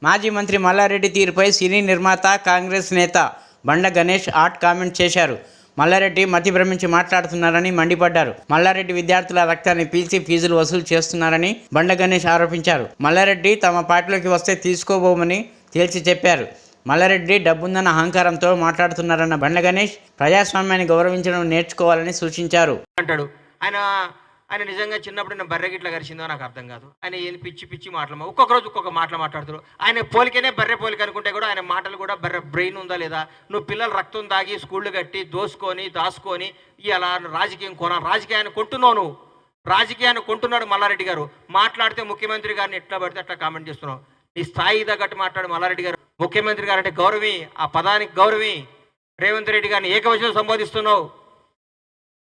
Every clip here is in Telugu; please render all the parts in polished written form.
మాజీ మంత్రి మల్లారెడ్డి తీరుపై సినీ నిర్మాత కాంగ్రెస్ నేత బండ్ల గణేష్ హాట్ కామెంట్ చేశారు. మల్లారెడ్డి మతి భ్రమించి మాట్లాడుతున్నారని మండిపడ్డారు. మల్లారెడ్డి విద్యార్థుల రక్తాన్ని పీల్చి ఫీజులు వసూలు చేస్తున్నారని బండ్ల గణేష్ ఆరోపించారు. మల్లారెడ్డి తమ పార్టీలోకి వస్తే తీసుకోబోమని తేల్చి చెప్పారు. మల్లారెడ్డి డబ్బుందన్న అహంకారంతో మాట్లాడుతున్నారన్న బండ్ల గణేష్ ప్రజాస్వామ్యాన్ని గౌరవించడం నేర్చుకోవాలని సూచించారు. అంటాడు ఆయన నిజంగా చిన్నప్పుడు నేను బర్రె గిట్లా గరిచిందో నాకు అర్థం కాదు. ఆయన ఏంది పిచ్చి పిచ్చి మాటలు ఒక్కొక్క రోజు ఒక్కొక్క మాటలు మాట్లాడుతారు. ఆయన పోలికనే బర్రె పోలిక అనుకుంటే కూడా ఆయన మాటలు కూడా బర్రె బ్రెయిన్ ఉందా లేదా? నువ్వు పిల్లలు రక్తం తాగి స్కూళ్ళు కట్టి దాచుకొని ఇలా రాజకీయాన్ని కొంటున్నావు. నువ్వు రాజకీయాన్ని కొంటున్నాడు మల్లారెడ్డి గారు. మాట్లాడితే ముఖ్యమంత్రి గారిని ఎట్లా పడితే అట్లా కామెంట్ చేస్తున్నావు. నీ స్థాయి తగ్గట్టు మాట్లాడు మల్లారెడ్డి గారు. ముఖ్యమంత్రి గారు అంటే గౌరవి, ఆ పదానికి గౌరవి. రేవంత్ రెడ్డి గారిని ఏకవచనం సంబోధిస్తున్నావు.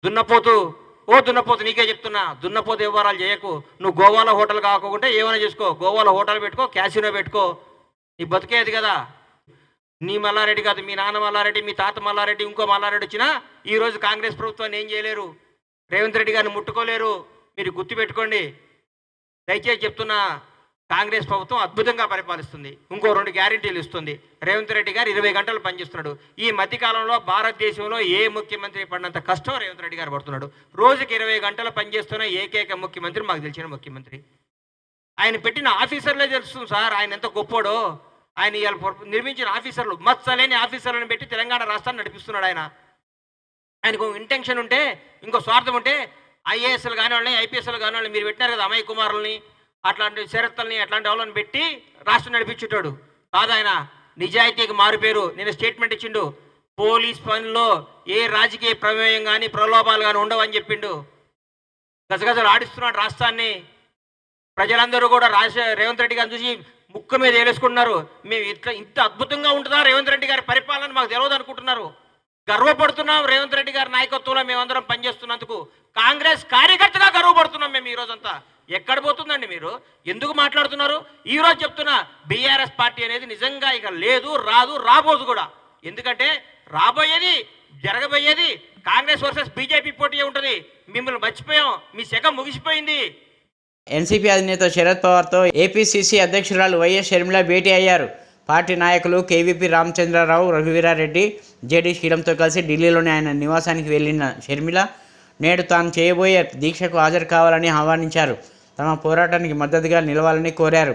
దున్నపోతు నీకే చెప్తున్నా, దున్నపోతు వ్యవహారాలు చేయకు. నువ్వు గోవాలో హోటల్ కాకుండా ఏమైనా చేసుకో, గోవాలో హోటల్ పెట్టుకో, క్యాసినో పెట్టుకో, నీ బతికేది కదా. నీ మల్లారెడ్డి కాదు, మీ నాన్న మల్లారెడ్డి, మీ తాత మల్లారెడ్డి, ఇంకో మల్లారెడ్డి వచ్చినా ఈరోజు కాంగ్రెస్ ప్రభుత్వాన్ని ఏం చేయలేరు, రేవంత్ రెడ్డి గారిని ముట్టుకోలేరు. మీరు గుర్తుపెట్టుకోండి. దయచేసి చెప్తున్నా, కాంగ్రెస్ ప్రభుత్వం అద్భుతంగా పరిపాలిస్తుంది. ఇంకో 2 గ్యారెంటీలు ఇస్తుంది. రేవంత్ రెడ్డి గారు 20 గంటలు పనిచేస్తున్నాడు. ఈ మధ్యకాలంలో భారతదేశంలో ఏ ముఖ్యమంత్రి పడినంత కష్టం రేవంత్ రెడ్డి గారు పడుతున్నాడు. రోజుకి 20 గంటలు పనిచేస్తున్న ఏకైక ముఖ్యమంత్రి మాకు తెలిసిన ముఖ్యమంత్రి. ఆయన పెట్టిన ఆఫీసర్లే తెలుస్తుంది సార్ ఆయన ఎంత గొప్పోడో. ఆయన ఇవాళ నిర్మించిన ఆఫీసర్లు, మత్సలేని ఆఫీసర్లను పెట్టి తెలంగాణ రాష్ట్రాన్ని నడిపిస్తున్నాడు. ఆయనకు ఇంటెన్షన్ ఉంటే, ఇంకో స్వార్థం ఉంటే ఐఏఎస్లు కాని వాళ్ళని, ఐపీఎస్లు కాని వాళ్ళని మీరు పెట్టినారు కదా, అమయ్ కుమారుల్ని, అట్లాంటి శరత్తుల్ని, అట్లాంటి వాళ్ళని పెట్టి రాష్ట్రం నడిపించుంటాడు కాదు. ఆయన నిజాయితీకి మారుపేరు. నేను స్టేట్మెంట్ ఇచ్చిండు, పోలీస్ పనుల్లో ఏ రాజకీయ ప్రమేయం కానీ ప్రలోభాలు కానీ ఉండవని చెప్పిండు. గజగజలు ఆడిస్తున్నాడు రాష్ట్రాన్ని. ప్రజలందరూ కూడా రేవంత్ రెడ్డి గారిని చూసి ముక్కు మీద వేలేసుకుంటున్నారు. మేము ఇంత అద్భుతంగా ఉంటుందా రేవంత్ రెడ్డి గారి పరిపాలన మాకు తెలియదు అనుకుంటున్నారు. గర్వపడుతున్నాం రేవంత్ రెడ్డి గారి నాయకత్వంలో మేమందరం పనిచేస్తున్నందుకు. కాంగ్రెస్ కార్యకర్తగా గర్వపడుతున్నాం మేము. ఈ రోజంతా ఎక్కడ పోతుందండి మీరు? ఎందుకు మాట్లాడుతున్నారు? ఈరోజు చెప్తున్నా, బీఆర్ఎస్ పార్టీ అనేది నిజంగా ఇక లేదు, రాదు, రాబోదు కూడా. ఎందుకంటే రాబోయేది, జరగబోయేది కాంగ్రెస్ వర్సెస్ బీజేపీ పోటీ ఉంటుంది. మిమ్మల్ని మర్చిపోయాం, మీ శకం ముగిసిపోయింది. ఎన్సీపీ అధినేత శరద్ పవార్తో ఏపీసీసీ అధ్యక్షురాలు వైఎస్ షర్మిల భేటీ అయ్యారు. పార్టీ నాయకులు కేవీపీ రామచంద్రరావు, రఘువీరారెడ్డి, జేడీ శ్రీలంతో కలిసి ఢిల్లీలోని ఆయన నివాసానికి వెళ్లిన షర్మిల నేడు తాను చేయబోయే దీక్షకు హాజరు కావాలని ఆహ్వానించారు. తమ పోరాటానికి మద్దతుగా నిలవాలని కోరారు.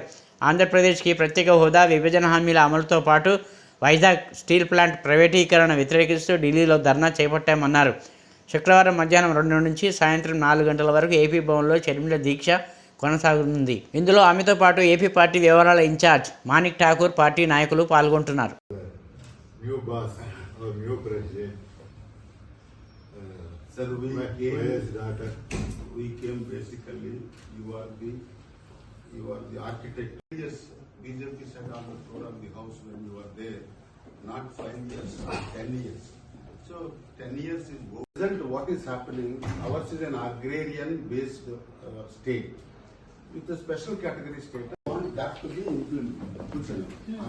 ఆంధ్రప్రదేశ్కి ప్రత్యేక హోదా, విభజన హామీల అమలుతో పాటు వైజాగ్ స్టీల్ ప్లాంట్ ప్రైవేటీకరణ వ్యతిరేకిస్తూ ఢిల్లీలో ధర్నా చేపట్టామన్నారు. శుక్రవారం మధ్యాహ్నం 2 నుంచి సాయంత్రం 4 గంటల వరకు ఏపీ భవన్లో షర్మిల దీక్ష కొనసాగుతుంది. ఇందులో ఆమెతో పాటు ఏపీ పార్టీ వ్యవహారాల ఇన్ఛార్జ్ మాణిక్ ఠాకూర్, పార్టీ నాయకులు పాల్గొంటున్నారు. Sir, we came basically, you are the architect. Yes, BJP said on the floor of the house when you were there, not 5 years, 10 years. So 10 years is present. What is happening? Ours is an agrarian based state with a special category state. I want that to be implemented.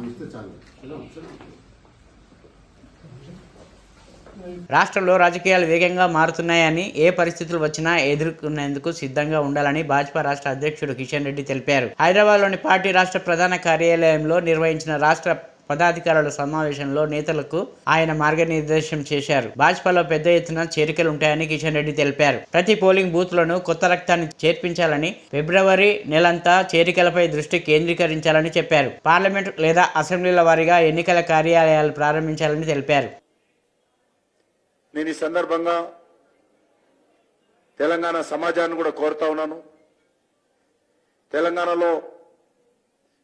Mr. Chandra. Hello. రాష్ట్రంలో రాజకీయాలు వేగంగా మారుతున్నాయని, ఏ పరిస్థితులు వచ్చినా ఎదుర్కొనేందుకు సిద్ధంగా ఉండాలని భాజపా రాష్ట్ర అధ్యక్షుడు కిషన్ రెడ్డి తెలిపారు. హైదరాబాద్లోని పార్టీ రాష్ట్ర ప్రధాన కార్యాలయంలో నిర్వహించిన రాష్ట్ర పదాధికారుల సమావేశంలో నేతలకు ఆయన మార్గనిర్దేశం చేశారు. భాజపాలో పెద్ద ఎత్తున చేరికలుంటాయని కిషన్ రెడ్డి తెలిపారు. ప్రతి పోలింగ్ బూత్లను కొత్త రక్తాన్ని చేర్పించాలని, ఫిబ్రవరి నెలంతా చేరికలపై దృష్టి కేంద్రీకరించాలని చెప్పారు. పార్లమెంట్ లేదా అసెంబ్లీల వారీగా ఎన్నికల కార్యాలయాలు ప్రారంభించాలని తెలిపారు. నేను ఈ సందర్భంగా తెలంగాణ సమాజాన్ని కూడా కోరుతా ఉన్నాను. తెలంగాణలో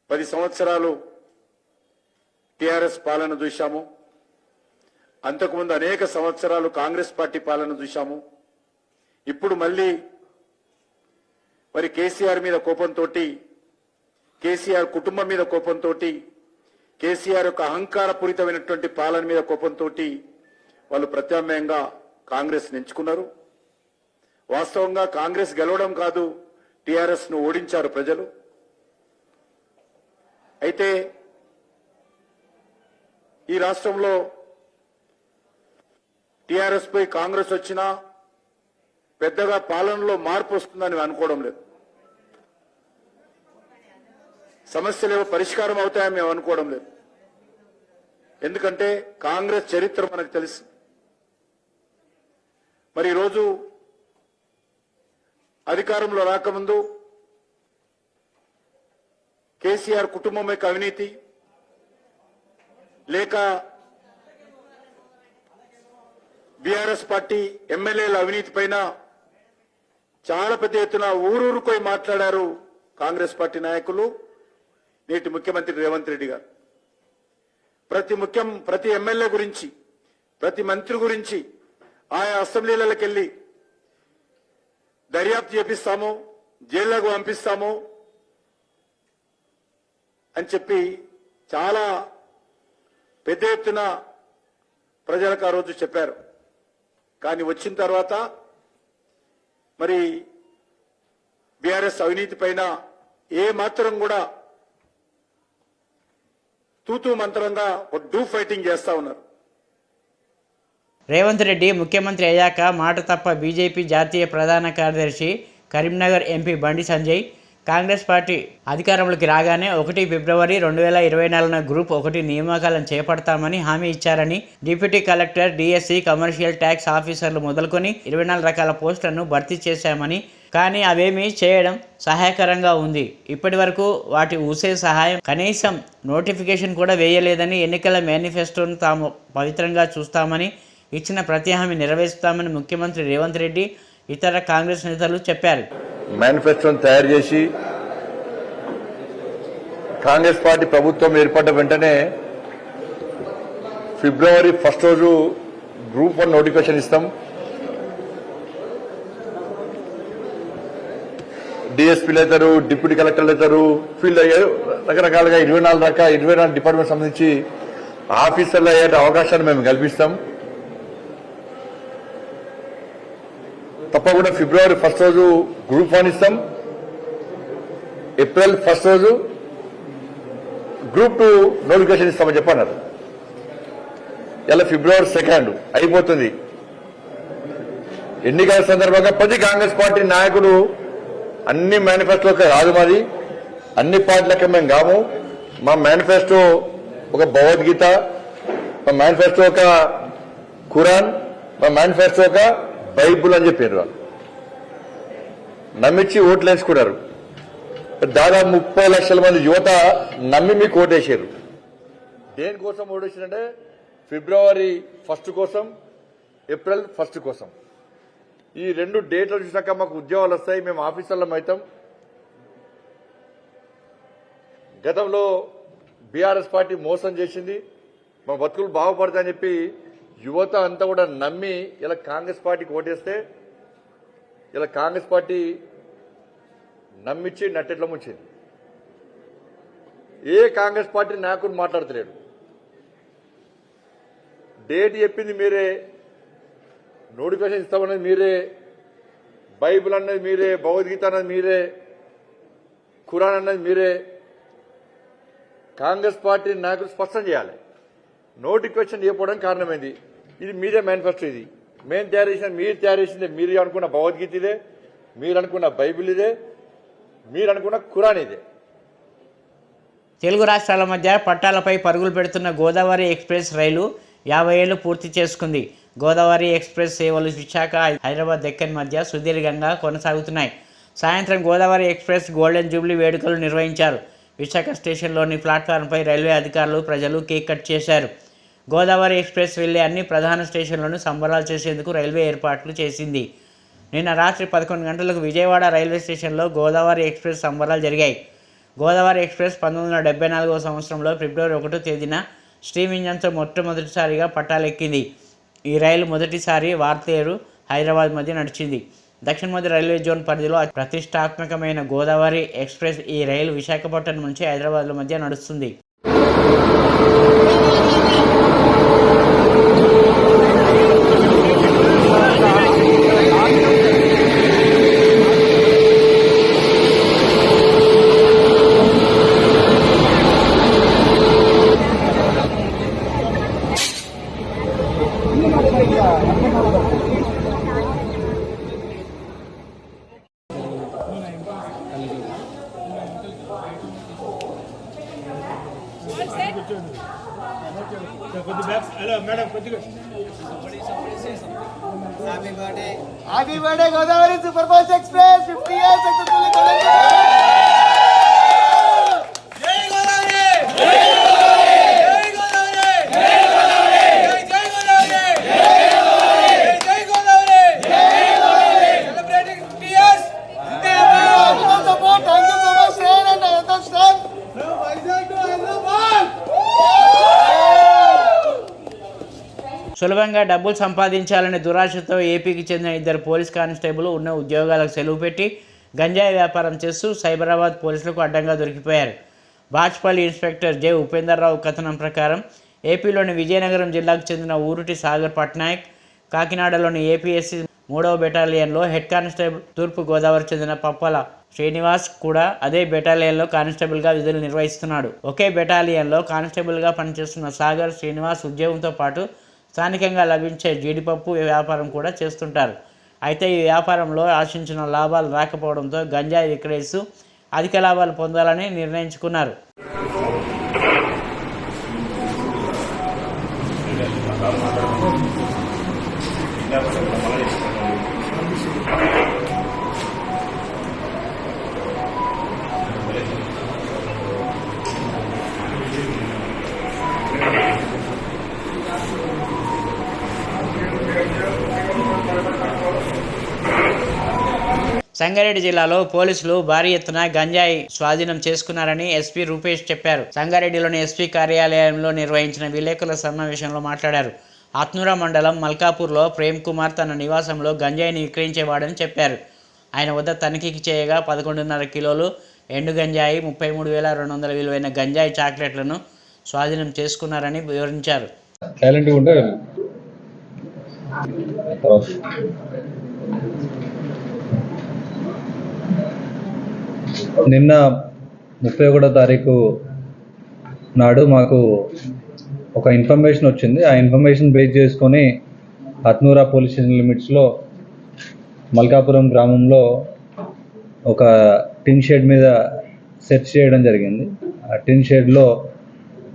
10 సంవత్సరాలు టీఆర్ఎస్ పాలన చూశాము. అంతకుముందు అనేక సంవత్సరాలు కాంగ్రెస్ పార్టీ పాలన చూశాము. ఇప్పుడు మళ్ళీ మరి కేసీఆర్ మీద కోపంతో, కేసీఆర్ కుటుంబం మీద కోపంతో, కేసీఆర్ యొక్క అహంకారపూరితమైనటువంటి పాలన మీద కోపంతో వాళ్ళు ప్రత్యామ్నాయంగా కాంగ్రెస్ ఎంచుకున్నారు. వాస్తవంగా కాంగ్రెస్ గెలవడం కాదు, టీఆర్ఎస్ ను ఓడించారు ప్రజలు. అయితే ఈ రాష్ట్రంలో టీఆర్ఎస్ పై కాంగ్రెస్ వచ్చినా పెద్దగా పాలనలో మార్పు వస్తుందని అనుకోవడం లేదు. సమస్యలేవో పరిష్కారం అవుతాయని మేము అనుకోవడం లేదు. ఎందుకంటే కాంగ్రెస్ చరిత్ర మనకు తెలుసు. మరి ఈరోజు అధికారంలో రాకముందు కేసీఆర్ కుటుంబం యొక్క అవినీతి లేక బీఆర్ఎస్ పార్టీ ఎమ్మెల్యేల అవినీతి పైన చాలా పెద్ద ఎత్తున ఊరూరుకోయి మాట్లాడారు కాంగ్రెస్ పార్టీ నాయకులు, నేటి ముఖ్యమంత్రి రేవంత్ రెడ్డి గారు. ప్రతి ఎమ్మెల్యే గురించి, ప్రతి మంత్రి గురించి ఆయా అసెంబ్లీలకు వెళ్లి దర్యాప్తు చేపిస్తాము, జైళ్లకు పంపిస్తాము అని చెప్పి చాలా పెద్ద ఎత్తున ప్రజలకు ఆ రోజు చెప్పారు. కానీ వచ్చిన తర్వాత మరి బీఆర్ఎస్ అవినీతి పైన ఏ మాత్రం కూడా తూతూ మంత్రంగా డూ ఫైటింగ్ చేస్తా ఉన్నారు. రేవంత్ రెడ్డి ముఖ్యమంత్రి అయ్యాక మాట తప్ప బీజేపీ జాతీయ ప్రధాన కార్యదర్శి కరీంనగర్ ఎంపీ బండి సంజయ్ కాంగ్రెస్ పార్టీ అధికారంలోకి రాగానే 1 ఫిబ్రవరి 2024 గ్రూప్ 1 నియామకాలను చేపడతామని హామీ ఇచ్చారని, deputy collector, DSC, commercial tax ఆఫీసర్లు మొదలుకొని 24 రకాల పోస్టులను భర్తీ చేశామని, కానీ అవేమీ చేయడం సహాయకరంగా ఉంది. ఇప్పటి వరకు వాటి ఊసే సహాయం, కనీసం నోటిఫికేషన్ కూడా వేయలేదని, ఎన్నికల మేనిఫెస్టోను తాము పవిత్రంగా చూస్తామని, ఇచ్చిన ప్రతి హామీ నెరవేరుస్తామని ముఖ్యమంత్రి రేవంత్ రెడ్డి ఇతర కాంగ్రెస్ నేతలు చెప్పారు. మేనిఫెస్టోను తయారు చేసి కాంగ్రెస్ పార్టీ ప్రభుత్వం ఏర్పడ్డ వెంటనే ఫిబ్రవరి 1 రోజు గ్రూప్ 1 నోటిఫికేషన్ ఇస్తాం. డిఎస్పీలు అవుతారు, డిప్యూటీ కలెక్టర్లు అవుతారు, ఫీల్డ్ అయ్యారు, రకరకాలుగా 24 డిపార్ట్మెంట్ సంబంధించి ఆఫీసర్లు అయ్యే అవకాశాన్ని మేము కల్పిస్తాం. తప్పకుండా ఫిబ్రవరి 1 రోజు గ్రూప్ 1 ఇస్తాం. ఏప్రిల్ 1 రోజు గ్రూప్ 2 నోటిఫికేషన్ ఇస్తామని చెప్పన్నారు. ఇలా ఫిబ్రవరి 2 అయిపోతుంది. ఎన్నికల సందర్భంగా ప్రతి కాంగ్రెస్ పార్టీ నాయకులు అన్ని మేనిఫెస్టోకి రాదు, మాది అన్ని పార్టీలకి మేము కాము. మా మేనిఫెస్టో ఒక భగవద్గీత, మా మేనిఫెస్టో ఒక ఖురాన్, మా మేనిఫెస్టో ఒక బైబుల్ అని చెప్పారు. నమ్మించి ఓట్లు వేసుకున్నారు. దాదాపు 30 లక్షల మంది యువత నమ్మి మీకు ఓటేశారు. దేనికోసం ఓటేసారంటే ఫిబ్రవరి 1 కోసం, ఏప్రిల్ 1 కోసం. ఈ 2 డేట్లు చూసాక మాకు ఉద్యోగాలు వస్తాయి, మేము ఆఫీసర్లం అవుతాం. గతంలో బీఆర్ఎస్ పార్టీ మోసం చేసింది, మా బతుకులు బాగుపడతాయని చెప్పి యువత అంతా కూడా నమ్మి ఇలా కాంగ్రెస్ పార్టీకి ఓటేస్తే ఇలా కాంగ్రెస్ పార్టీ నమ్మించి నట్టెట్ల ముంచింది. ఏ కాంగ్రెస్ పార్టీ నాయకుడు మాట్లాడతలేడు. డేట్ చెప్పింది మీరే, నోటిఫికేషన్ ఇస్తామన్నది మీరే, బైబిల్ అన్నది మీరే, భగవద్గీత అన్నది మీరే, ఖురాన్ అన్నది మీరే. కాంగ్రెస్ పార్టీ నాయకులు స్పష్టం చేయాలి. నోటిఫికేషన్ చేయకపోవడానికి కారణమైంది. ఇది మీరే మేనిఫెస్టో, ఇది మేము తయారు చేసిన, మీరు తయారు చేసిందే. మీరు అనుకున్న భగవద్గీత ఇదే, మీరు అనుకున్న బైబిల్ ఇదే, మీరు అనుకున్న ఖురాన్ ఇదే. తెలుగు రాష్ట్రాల మధ్య పట్టాలపై పరుగులు పెడుతున్న గోదావరి ఎక్స్ప్రెస్ రైలు 50 ఏళ్లు పూర్తి చేసుకుంది. గోదావరి ఎక్స్ప్రెస్ సేవలు విశాఖ, హైదరాబాద్, దక్కన్ మధ్య సుదీర్ఘంగా కొనసాగుతున్నాయి. సాయంత్రం గోదావరి ఎక్స్ప్రెస్ గోల్డెన్ జూబ్లీ వేడుకలు నిర్వహించారు. విశాఖ స్టేషన్లోని ప్లాట్ఫారంపై రైల్వే అధికారులు, ప్రజలు కేక్ కట్ చేశారు. గోదావరి ఎక్స్ప్రెస్ వెళ్లే అన్ని ప్రధాన స్టేషన్లను సంబరాలు చేసేందుకు రైల్వే ఏర్పాట్లు చేసింది. నిన్న రాత్రి 11 గంటలకు విజయవాడ రైల్వే స్టేషన్లో గోదావరి ఎక్స్ప్రెస్ సంబరాలు జరిగాయి. గోదావరి ఎక్స్ప్రెస్ 1974వ సంవత్సరంలో ఫిబ్రవరి 1వ తేదీన స్టీమ్ ఇంజన్తో మొట్టమొదటిసారిగా పట్టాలెక్కింది. ఈ రైలు మొదటిసారి వార్తేరు, హైదరాబాద్ మధ్య నడిచింది. దక్షిణ మధ్య రైల్వే జోన్ పరిధిలో ప్రతిష్టాత్మకమైన గోదావరి ఎక్స్ప్రెస్ ఈ రైలు విశాఖపట్నం నుంచి హైదరాబాద్ల మధ్య నడుస్తుంది. Happy birthday, Godavari Superfast Express, 50 years successfully completed. Jai Godavari! Jai Godavari! Jai Godavari! Jai Godavari! Jai Godavari! Jai Godavari! Jai Godavari! Celebrating 50 years. Thank you so much, Shane and the staff. From Vizag to Hyderabad. సులభంగా డబ్బులు సంపాదించాలనే దురాశతో ఏపీకి చెందిన ఇద్దరు పోలీస్ కానిస్టేబుల్ ఉన్న ఉద్యోగాలకు సెలవు పెట్టి గంజాయి వ్యాపారం చేస్తూ సైబరాబాద్ పోలీసులకు అడ్డంగా దొరికిపోయారు. బాచ్పల్లి ఇన్స్పెక్టర్ జె ఉపేందర్రావు కథనం ప్రకారం ఏపీలోని విజయనగరం జిల్లాకు చెందిన ఊరుటి సాగర్ పట్నాయక్, కాకినాడలోని ఏపీఎస్సీ 3వ బెటాలియన్లో హెడ్ కానిస్టేబుల్, తూర్పు గోదావరి చెందిన పప్పల శ్రీనివాస్ కూడా అదే బెటాలియన్లో కానిస్టేబుల్గా విధులు నిర్వహిస్తున్నాడు. ఒకే బెటాలియన్లో కానిస్టేబుల్గా పనిచేస్తున్న సాగర్, శ్రీనివాస్ ఉద్యోగంతో పాటు స్థానికంగా లభించే జీడిపప్పు వ్యాపారం కూడా చేస్తుంటారు. అయితే ఈ వ్యాపారంలో ఆశించిన లాభాలు రాకపోవడంతో గంజాయి విక్రయిస్తూ అధిక లాభాలు పొందాలని నిర్ణయించుకున్నారు. సంగారెడ్డి జిల్లాలో పోలీసులు భారీ ఎత్తున గంజాయి స్వాధీనం చేసుకున్నారని ఎస్పీ రూపేష్ చెప్పారు. సంగారెడ్డిలోని ఎస్పీ కార్యాలయంలో నిర్వహించిన విలేకరుల సమావేశంలో మాట్లాడారు. ఆత్నూరా మండలం మల్కాపూర్లో ప్రేమ్ కుమార్ తన నివాసంలో గంజాయిని విక్రయించేవాడని చెప్పారు. ఆయన వద్ద తనిఖీకి చేయగా 11.5 కిలోలు ఎండు గంజాయి, 33,200 విలువైన గంజాయి చాక్లెట్లను స్వాధీనం చేసుకున్నారని వివరించారు. నిన్న 31వ తారీఖు నాడు మాకు ఒక ఇన్ఫర్మేషన్ వచ్చింది. ఆ ఇన్ఫర్మేషన్ బేస్ చేసుకొని ఆత్నూరా పోలీస్ స్టేషన్ లిమిట్స్లో మల్కాపురం గ్రామంలో ఒక టిన్ షెడ్ మీద సెర్చ్ చేయడం జరిగింది. ఆ టిన్ షెడ్లో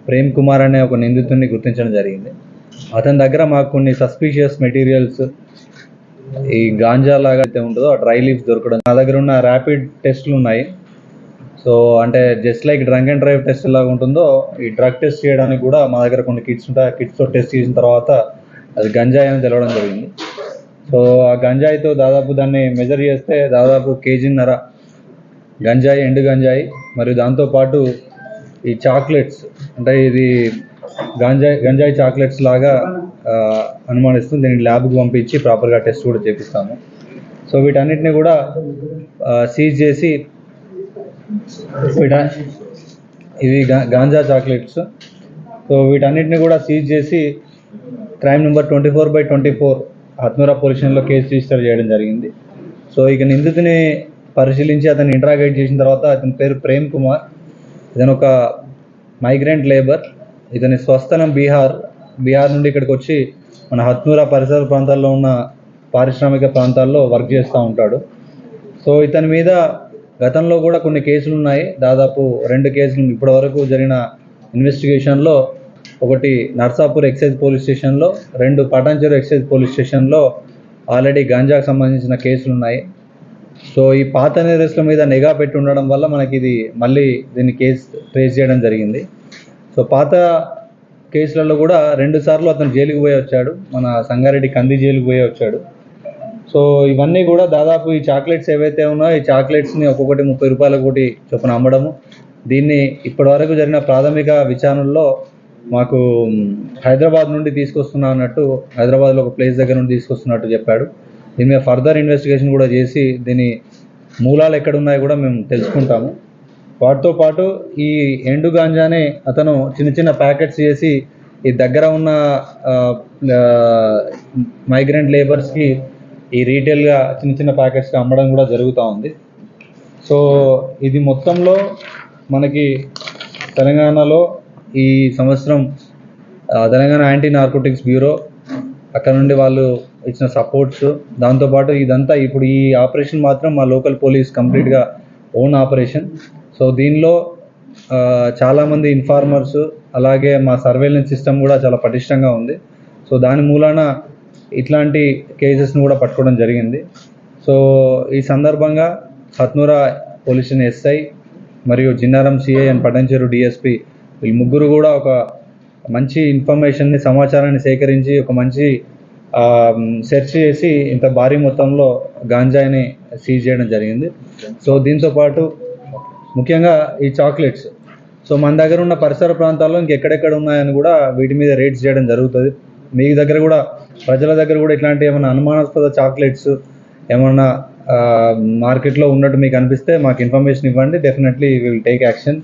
ప్రేమ్ కుమార్ అనే ఒక నిందితుడిని గుర్తించడం జరిగింది. అతని దగ్గర మాకు కొన్ని సస్పీషియస్ మెటీరియల్స్, ఈ గాంజా లాగా అయితే ఉంటుందో ఆ డ్రై లీవ్స్ దొరకడం, నా దగ్గర ఉన్న ర్యాపిడ్ టెస్ట్లు ఉన్నాయి. సో అంటే just like drunk and drive test లాగా ఉంటుందో ఈ డ్రగ్ టెస్ట్ చేయడానికి కూడా మా దగ్గర కొన్ని కిట్స్ ఉంటాయి. ఆ కిట్స్తో టెస్ట్ చేసిన తర్వాత అది గంజాయి అని తెలవడం జరిగింది. సో ఆ గంజాయితో దాదాపు దాన్ని మెజర్ చేస్తే దాదాపు 1.5 kg గంజాయి, ఎండు గంజాయి, మరియు దాంతోపాటు ఈ చాక్లెట్స్, అంటే ఇది గంజాయి చాక్లెట్స్ లాగా అనుమానిస్తుంది. దీన్ని ల్యాబ్కి పంపించి ప్రాపర్గా టెస్ట్ కూడా చేపిస్తాము. సో వీటన్నిటిని కూడా సీజ్ చేసి, ఇవి గాంజా చాక్లెట్స్, సో వీటన్నిటిని కూడా సీజ్ చేసి క్రైమ్ నెంబర్ 24/24 ఆత్నూరా పోలీస్ స్టేషన్లో కేసు రిజిస్టర్ చేయడం జరిగింది. సో ఇక నిందితుని పరిశీలించి అతన్ని ఇంట్రాగేట్ చేసిన తర్వాత అతని పేరు ప్రేమ్ కుమార్. ఇతను ఒక మైగ్రెంట్ లేబర్. ఇతని స్వస్థలం బీహార్ నుండి ఇక్కడికి వచ్చి మన ఆత్నూరా పరిసర ప్రాంతాల్లో ఉన్న పారిశ్రామిక ప్రాంతాల్లో వర్క్ చేస్తూ ఉంటాడు. సో ఇతని మీద గతంలో కూడా కొన్ని కేసులు ఉన్నాయి. దాదాపు 2 కేసులు ఇప్పటివరకు జరిగిన ఇన్వెస్టిగేషన్లో, ఒకటి నర్సాపూర్ ఎక్సైజ్ పోలీస్ స్టేషన్లో, 2 పటాన్చెరు ఎక్సైజ్ పోలీస్ స్టేషన్లో ఆల్రెడీ గాంజాకు సంబంధించిన కేసులు ఉన్నాయి. సో ఈ పాత నేరస్తుల మీద నిఘా పెట్టి ఉండడం వల్ల మనకి ఇది మళ్ళీ దీన్ని కేసు ట్రేస్ చేయడం జరిగింది. సో పాత కేసులలో కూడా 2 సార్లు అతను జైలుకి పోయి వచ్చాడు. మన సంగారెడ్డి కంది జైలుకి పోయి వచ్చాడు. సో ఇవన్నీ కూడా దాదాపు ఈ చాక్లెట్స్ ఏవైతే ఉన్నాయో ఈ చాక్లెట్స్ని ఒక్కొక్కటి 30 రూపాయల కోటి చొప్పున అమ్మడము. దీన్ని ఇప్పటివరకు జరిగిన ప్రాథమిక విచారణలో మాకు హైదరాబాద్ నుండి తీసుకొస్తున్నా అన్నట్టు, హైదరాబాద్లో ఒక ప్లేస్ దగ్గర నుండి తీసుకొస్తున్నట్టు చెప్పాడు. దీని మీద ఫర్దర్ ఇన్వెస్టిగేషన్ కూడా చేసి దీని మూలాలు ఎక్కడున్నాయో కూడా మేము తెలుసుకుంటాము. వాటితో పాటు ఈ ఎండు గాంజానే అతను చిన్న చిన్న ప్యాకెట్స్ చేసి ఈ దగ్గర ఉన్న మైగ్రెంట్ లేబర్స్కి ఈ రీటైల్గా చిన్న చిన్న ప్యాకెట్స్గా అమ్మడం కూడా జరుగుతూ ఉంది. సో ఇది మొత్తంలో మనకి తెలంగాణలో ఈ సంవత్సరం తెలంగాణ యాంటీ నార్కోటిక్స్ బ్యూరో అక్కడ నుండి వాళ్ళు ఇచ్చిన సపోర్ట్స్, దాంతోపాటు ఇదంతా ఇప్పుడు ఈ ఆపరేషన్ మాత్రం మా లోకల్ పోలీస్ కంప్లీట్గా ఓన్ ఆపరేషన్. సో దీనిలో చాలామంది ఇన్ఫార్మర్స్, అలాగే మా సర్వేలెన్స్ సిస్టమ్ కూడా చాలా పటిష్టంగా ఉంది. సో దాని మూలాన ఇట్లాంటి కేసెస్ని కూడా పట్టుకోవడం జరిగింది. సో ఈ సందర్భంగా హత్నూరా పోలీస్ స్టేషన్ ఎస్ఐ మరియు Jinnaram CI and Patancheru DSP వీళ్ళు ముగ్గురు కూడా ఒక మంచి ఇన్ఫర్మేషన్ని, సమాచారాన్ని సేకరించి ఒక మంచి సెర్చ్ చేసి ఇంత భారీ మొత్తంలో గాంజాయిని సీజ్ చేయడం జరిగింది. సో దీంతోపాటు ముఖ్యంగా ఈ చాక్లెట్స్, సో మన దగ్గర ఉన్న పరిసర ప్రాంతాల్లో ఇంకెక్కడెక్కడ ఉన్నాయని కూడా వీటి మీద రేట్స్ చేయడం జరుగుతుంది. మీ దగ్గర కూడా, ప్రజల దగ్గర కూడా ఇట్లాంటి ఏమైనా అనుమానాస్పద చాక్లెట్స్ ఏమన్నా మార్కెట్లో ఉన్నట్టు మీకు అనిపిస్తే మాకు ఇన్ఫర్మేషన్ ఇవ్వండి. Definitely we will take action.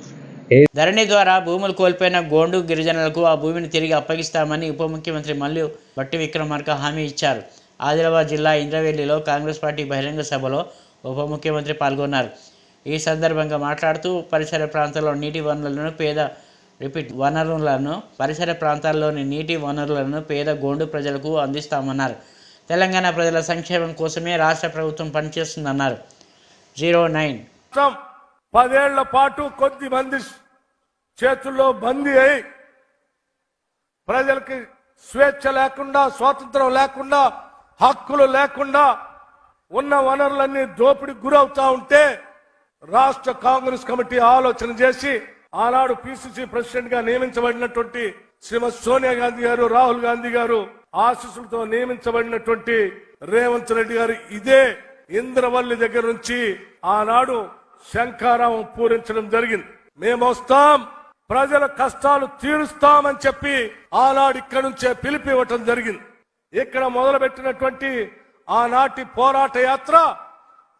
Dharani ద్వారా భూములు కోల్పోయిన గోండు గిరిజనులకు ఆ భూమిని తిరిగి అప్పగిస్తామని ఉప ముఖ్యమంత్రి మల్లు భట్టి విక్రమార్క హామీ ఇచ్చారు. ఆదిలాబాద్ జిల్లా ఇంద్రవెల్లిలో కాంగ్రెస్ పార్టీ బహిరంగ సభలో ఉప ముఖ్యమంత్రి పాల్గొన్నారు. ఈ సందర్భంగా మాట్లాడుతూ పరిసర ప్రాంతాల్లో పరిసర ప్రాంతాల్లోని నీటి వనరులను పేద గోండు ప్రజలకు అందిస్తామన్నారు. తెలంగాణ ప్రజల సంక్షేమం కోసమే రాష్ట్ర ప్రభుత్వం పనిచేస్తుందన్నారు. 09 10 ఏళ్ల పాటు కొద్ది మంది చేతుల్లో బందీ అయి ప్రజలకి స్వేచ్ఛ లేకుండా, స్వాతంత్రం లేకుండా, హక్కులు లేకుండా ఉన్న వనరులన్నీ దోపిడీకి గురవుతా ఉంటే రాష్ట్ర కాంగ్రెస్ కమిటీ ఆలోచన చేసి ఆనాడు పిసిసి ప్రెసిడెంట్ గా నియమించబడినటువంటి శ్రీమతి సోనియా గాంధీ గారు, రాహుల్ గాంధీ గారు ఆశీస్సులతో నియమించబడినటువంటి రేవంత్ రెడ్డి గారు ఇదే ఇంద్రవల్లి దగ్గర నుంచి ఆనాడు శంఖారావం పూరించడం జరిగింది. మేము వస్తాం, ప్రజల కష్టాలు తీరుస్తామని చెప్పి ఆనాడు ఇక్కడి నుంచే పిలిపివ్వటం జరిగింది. ఇక్కడ మొదలుపెట్టినటువంటి ఆనాటి పోరాట యాత్ర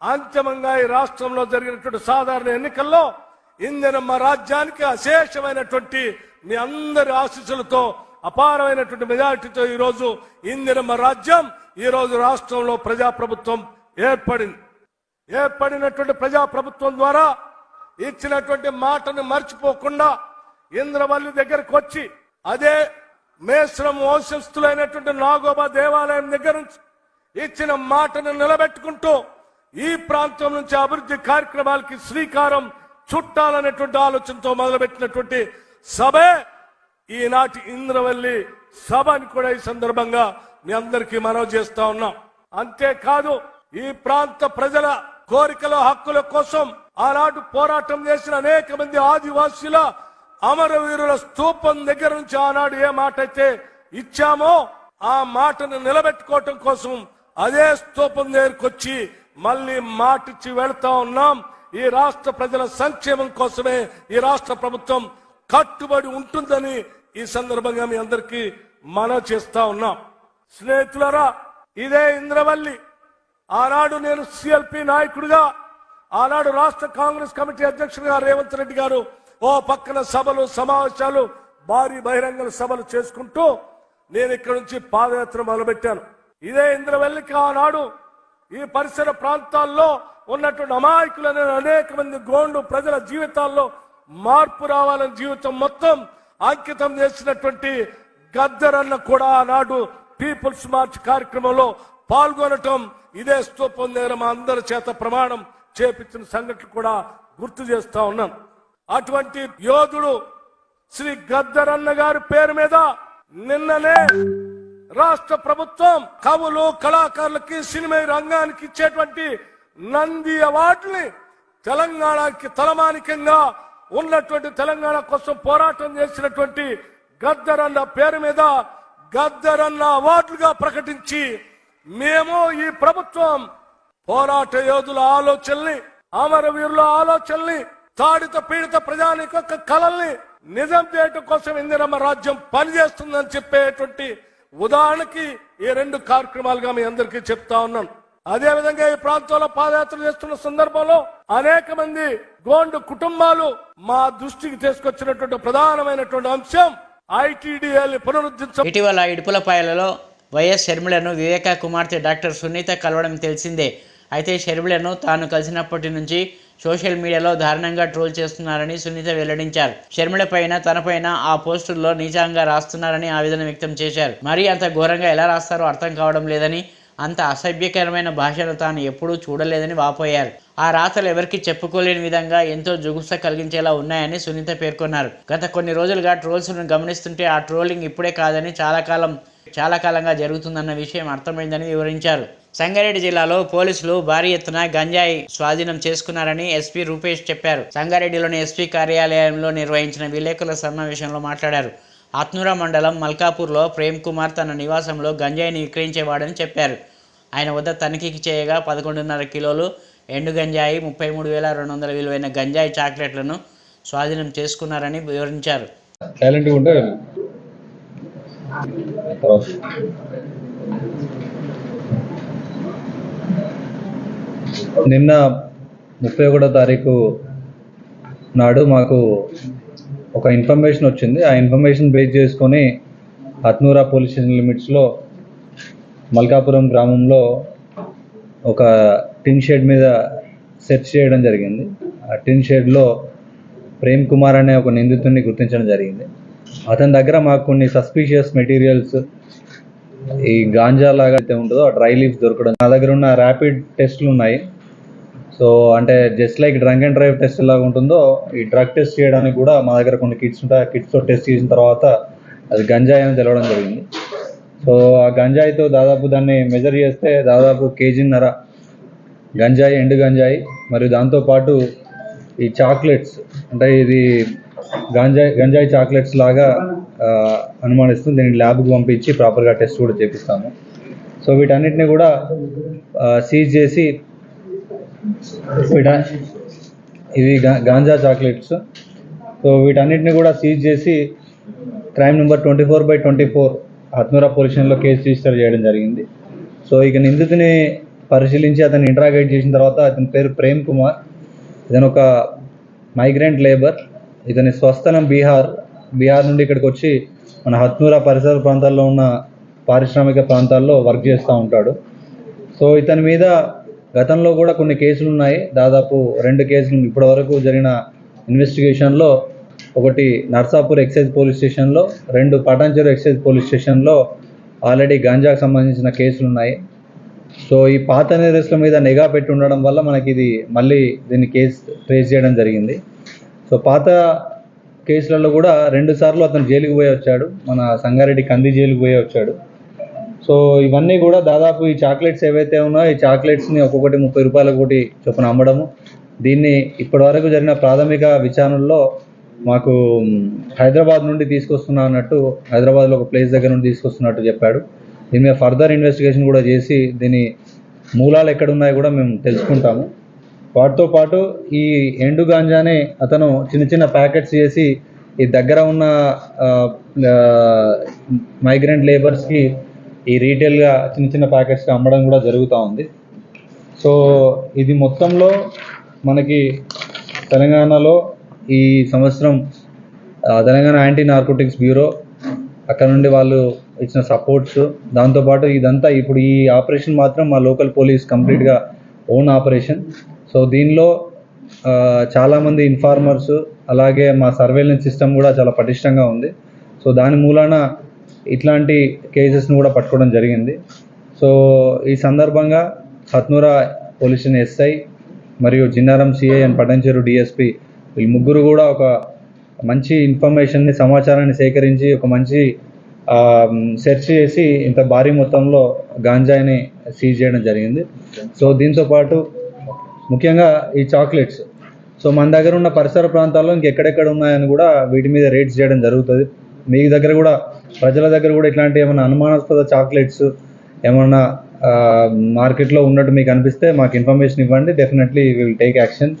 అంతిమంగా ఈ రాష్ట్రంలో జరిగినటువంటి సాధారణ ఎన్నికల్లో ఇందిరమ్మ రాజ్యానికి అశేషమైనటువంటి మీ అందరి ఆశీస్సులతో అపారమైనటువంటి మెజారిటీతో ఈ రోజు ఇందిరమ్మ రాజ్యం ఈ రోజు రాష్ట్రంలో ప్రజాప్రభుత్వం ఏర్పడినటువంటి ప్రజాప్రభుత్వం ద్వారా ఇచ్చినటువంటి మాటను మర్చిపోకుండా ఇంద్రవల్లి దగ్గరకు వచ్చి అదే మేశ్రం వంశస్థులైనటువంటి నాగోబా దేవాలయం దగ్గర నుంచి ఇచ్చిన మాటను నిలబెట్టుకుంటూ ఈ ప్రాంతం నుంచి అభివృద్ధి కార్యక్రమాలకి శ్రీకారం చుట్టాలనేటువంటి ఆలోచనతో మొదలుపెట్టినటువంటి సభే ఈనాటి ఇంద్రవల్లి సభ అని కూడా ఈ సందర్భంగా మీ అందరికీ మనవి చేస్తా ఉన్నాం. అంతేకాదు ఈ ప్రాంత ప్రజల కోరికల హక్కుల కోసం ఆనాడు పోరాటం చేసిన అనేక మంది ఆదివాసీల అమరవీరుల స్తూపం దగ్గర నుంచి ఆనాడు ఏ మాట అయితే ఇచ్చామో ఆ మాటను నిలబెట్టుకోవటం కోసం అదే స్తూపం దగ్గరకు వచ్చి మళ్ళీ మాటిచ్చి వెళ్తా ఉన్నాం. ఈ రాష్ట్ర ప్రజల సంక్షేమం కోసమే ఈ రాష్ట్ర ప్రభుత్వం కట్టుబడి ఉంటుందని ఈ సందర్భంగా మీ అందరికీ మనవి చేస్తా ఉన్నాం. స్నేహితులారా, ఇదే ఇంద్రవల్లి ఆనాడు నేను సిఎల్పి నాయకుడిగా, ఆనాడు రాష్ట్ర కాంగ్రెస్ కమిటీ అధ్యక్షుడిగా రేవంత్ రెడ్డి గారు ఓ పక్కన సభలు, సమావేశాలు, భారీ బహిరంగ సభలు చేసుకుంటూ నేను ఇక్కడి నుంచి పాదయాత్ర మొదలుపెట్టాను. ఇదే ఇంద్రవల్లికి ఆనాడు ఈ పరిసర ప్రాంతాల్లో ఉన్నటువంటి అమాయకులైన అనేక మంది గోండు ప్రజల జీవితాల్లో మార్పు రావాలని జీవితం మొత్తం అంకితం చేసినటువంటి గద్దరన్న కూడా ఆనాడు పీపుల్స్ మార్చ్ కార్యక్రమంలో పాల్గొనటం, ఇదే స్తూపం దగ్గర మా అందరి చేత ప్రమాణం చేపించిన సంఘటన కూడా గుర్తు చేస్తా ఉన్నాం. అటువంటి యోధుడు శ్రీ గద్దరన్న గారి పేరు మీద నిన్ననే రాష్ట్ర ప్రభుత్వం కవులు, కళాకారులకి, సినిమా రంగానికి ఇచ్చేటువంటి నంది అవార్డుని తెలంగాణకి తలమానికంగా ఉన్నటువంటి తెలంగాణ కోసం పోరాటం చేసినటువంటి గద్దరన్న పేరు మీద గద్దరన్న అవార్డులుగా ప్రకటించి మేము ఈ ప్రభుత్వం పోరాట యోధుల ఆలోచనల్ని, అమరవీరుల ఆలోచనల్ని, తాడిత పీడిత ప్రజానిక కళల్ని నిజం చేయటం కోసం ఇందిరమ్మ రాజ్యం పనిచేస్తుందని చెప్పేటువంటి ఉదాహరణకి ఈ రెండు కార్యక్రమాలుగా మీ అందరికీ చెప్తా ఉన్నాను. అదే విధంగా ఈ ప్రాంతంలో పాదయాత్ర చేస్తున్న సందర్భంలో అనేక మంది గోండు కుటుంబాలు మా దృష్టికి తీసుకొచ్చినటువంటి ప్రధానమైనటువంటి అంశం ఐటీడీఏల్ని పునరుద్ధరించ. ఇటీవల ఇడుపులపాయలలో వైఎస్ షర్మిలను వివేకా కుమార్తె డాక్టర్ సునీత కలవడం తెలిసిందే. అయితే షర్మిలను తాను కలిసినప్పటి నుంచి సోషల్ మీడియాలో దారుణంగా ట్రోల్ చేస్తున్నారని సునీత వెల్లడించారు. షర్మిల పైన, తనపైన ఆ పోస్టుల్లో నీచంగా రాస్తున్నారని ఆవేదన వ్యక్తం చేశారు. మరీ అంత ఘోరంగా ఎలా రాస్తారో అర్థం కావడం లేదని, అంత అసభ్యకరమైన భాషను తాను ఎప్పుడూ చూడలేదని వాపోయారు. ఆ రాతలు ఎవరికి చెప్పుకోలేని విధంగా ఎంతో జుగుప్స కలిగించేలా ఉన్నాయని సునీత పేర్కొన్నారు. గత కొన్ని రోజులుగా ట్రోల్స్ను గమనిస్తుంటే ఆ ట్రోలింగ్ ఇప్పుడే కాదని చాలా కాలం చాలా కాలంగా జరుగుతుందన్న విషయం అర్థమైందని వివరించారు. సంగారెడ్డి జిల్లాలో పోలీసులు భారీ ఎత్తున గంజాయి స్వాధీనం చేసుకున్నారని ఎస్పీ రూపేష్ చెప్పారు. సంగారెడ్డిలోని ఎస్పీ కార్యాలయంలో నిర్వహించిన విలేకరుల సమావేశంలో మాట్లాడారు. ఆత్నూరా మండలం మల్కాపూర్లో ప్రేమ్ కుమార్ తన నివాసంలో గంజాయిని విక్రయించేవాడని చెప్పారు. ఆయన వద్ద తనిఖీకి చేయగా 11.5 కిలోలు ఎండు గంజాయి, 33,200 విలువైన గంజాయి చాక్లెట్లను స్వాధీనం చేసుకున్నారని వివరించారు. సైలెంట్గా ఉంటే నిన్న 31వ తారీఖు నాడు మాకు ఒక ఇన్ఫర్మేషన్ వచ్చింది. ఆ ఇన్ఫర్మేషన్ బేస్ చేసుకొని ఆత్నూరా పోలీస్ స్టేషన్ లిమిట్స్లో మల్కాపురం గ్రామంలో ఒక టిన్ షెడ్ మీద సెర్చ్ చేయడం జరిగింది. ఆ టిన్ షెడ్లో ప్రేమ్ కుమార్ అనే ఒక నిందితుడిని గుర్తించడం జరిగింది. అతని దగ్గర మాకు కొన్ని సస్పీషియస్ మెటీరియల్స్, ఈ గాంజా లాగా అయితే ఉంటుందో ఆ డ్రై లీవ్స్ దొరకడం, నా దగ్గర ఉన్న ర్యాపిడ్ టెస్ట్లు ఉన్నాయి. సో అంటే just like drunk and drive test లాగా ఉంటుందో ఈ డ్రగ్ టెస్ట్ చేయడానికి కూడా మా దగ్గర కొన్ని కిట్స్ ఉంటాయి. ఆ కిట్స్తో టెస్ట్ చేసిన తర్వాత అది గంజాయి అని తెలవడం జరిగింది. సో ఆ గంజాయితో దాదాపు దాన్ని మెజర్ చేస్తే దాదాపు 1.5 kg గంజాయి, ఎండు గంజాయి, మరియు దాంతోపాటు ఈ చాక్లెట్స్, అంటే ఇది గంజాయి చాక్లెట్స్ లాగా అనుమానిస్తుంది. దీన్ని ల్యాబ్కి పంపించి ప్రాపర్గా టెస్ట్ కూడా చేపిస్తాము. సో వీటన్నిటిని కూడా సీజ్ చేసి, ఇవి గాంజా చాక్లెట్స్. సో వీటన్నిటిని కూడా సీజ్ చేసి క్రైమ్ నెంబర్ 24/24 ఆత్నూరా పోలీస్ స్టేషన్లో కేసు రిజిస్టర్ చేయడం జరిగింది. సో ఇక నిందితుని పరిశీలించి అతన్ని ఇంట్రాగేట్ చేసిన తర్వాత, అతని పేరు ప్రేమ్ కుమార్, ఇతను ఒక మైగ్రెంట్ లేబర్. ఇతని స్వస్థలం బీహార్ నుండి ఇక్కడికి వచ్చి మన ఆత్నూరా పరిసర ప్రాంతాల్లో ఉన్న పారిశ్రామిక ప్రాంతాల్లో వర్క్ చేస్తూ ఉంటాడు. సో ఇతని మీద గతంలో కూడా కొన్ని కేసులు ఉన్నాయి. దాదాపు 2 కేసులు ఇప్పటి వరకు జరిగిన ఇన్వెస్టిగేషన్లో, ఒకటి నర్సాపూర్ ఎక్సైజ్ పోలీస్ స్టేషన్లో, 2 పటాన్చెరు ఎక్సైజ్ పోలీస్ స్టేషన్లో ఆల్రెడీ గాంజాకు సంబంధించిన కేసులు ఉన్నాయి. సో ఈ పాత నేరస్తుల మీద నిఘా పెట్టి ఉండడం వల్ల మనకి ఇది మళ్ళీ దీన్ని కేసు ట్రేస్ చేయడం జరిగింది. సో పాత కేసులలో కూడా 2 సార్లు అతను జైలుకి పోయి వచ్చాడు, మన సంగారెడ్డి కంది జైలుకి పోయి వచ్చాడు. సో ఇవన్నీ కూడా దాదాపు ఈ చాక్లెట్స్ ఏవైతే ఉన్నాయో ఈ చాక్లెట్స్ని ఒక్కొక్కటి 30 రూపాయల కోటి చొప్పున అమ్మడము. దీన్ని ఇప్పటి వరకు జరిగిన ప్రాథమిక విచారణలో మాకు హైదరాబాద్ నుండి తీసుకొస్తున్నా అన్నట్టు, హైదరాబాద్లో ఒక ప్లేస్ దగ్గర నుండి తీసుకొస్తున్నట్టు చెప్పాడు. దీని మీద ఫర్దర్ ఇన్వెస్టిగేషన్ కూడా చేసి దీని మూలాలు ఎక్కడున్నాయో కూడా మేము తెలుసుకుంటాము. వాటితో పాటు ఈ ఎండు గాంజానే అతను చిన్న చిన్న ప్యాకెట్స్ చేసి ఈ దగ్గర ఉన్న మైగ్రెంట్ లేబర్స్కి ఈ రీటైల్గా చిన్న చిన్న ప్యాకెట్స్కి అమ్మడం కూడా జరుగుతూ ఉంది. సో ఇది మొత్తంలో మనకి తెలంగాణలో ఈ సంవత్సరం తెలంగాణ యాంటీ నార్కోటిక్స్ బ్యూరో అక్కడ నుండి వాళ్ళు ఇచ్చిన సపోర్ట్స్, దాంతోపాటు ఇదంతా ఇప్పుడు ఈ ఆపరేషన్ మాత్రం మా లోకల్ పోలీస్ కంప్లీట్గా ఓన్ ఆపరేషన్. సో దీనిలో చాలామంది ఇన్ఫార్మర్స్, అలాగే మా సర్వేలెన్స్ సిస్టమ్ కూడా చాలా పటిష్టంగా ఉంది. సో దాని మూలాన ఇట్లాంటి కేసెస్ని కూడా పట్టుకోవడం జరిగింది. సో ఈ సందర్భంగా ఆత్నూరా పోలీస్ స్టేషన్ ఎస్ఐ మరియు Jinnaram CI and Patancheru DSP వీళ్ళు ముగ్గురు కూడా ఒక మంచి ఇన్ఫర్మేషన్ని, సమాచారాన్ని సేకరించి ఒక మంచి సెర్చ్ చేసి ఇంత భారీ మొత్తంలో గాంజాయిని సీజ్ చేయడం జరిగింది. సో దీంతోపాటు ముఖ్యంగా ఈ చాక్లెట్స్, సో మన దగ్గర ఉన్న పరిసర ప్రాంతాల్లో ఇంకెక్కడెక్కడ ఉన్నాయని కూడా వీటి మీద రేట్స్ చేయడం జరుగుతుంది. మీ దగ్గర కూడా, ప్రజల దగ్గర కూడా ఇట్లాంటి ఏమైనా అనుమానాస్పద చాక్లెట్స్ ఏమన్నా మార్కెట్లో ఉన్నట్టు మీకు అనిపిస్తే మాకు ఇన్ఫర్మేషన్ ఇవ్వండి. Definitely we will take action.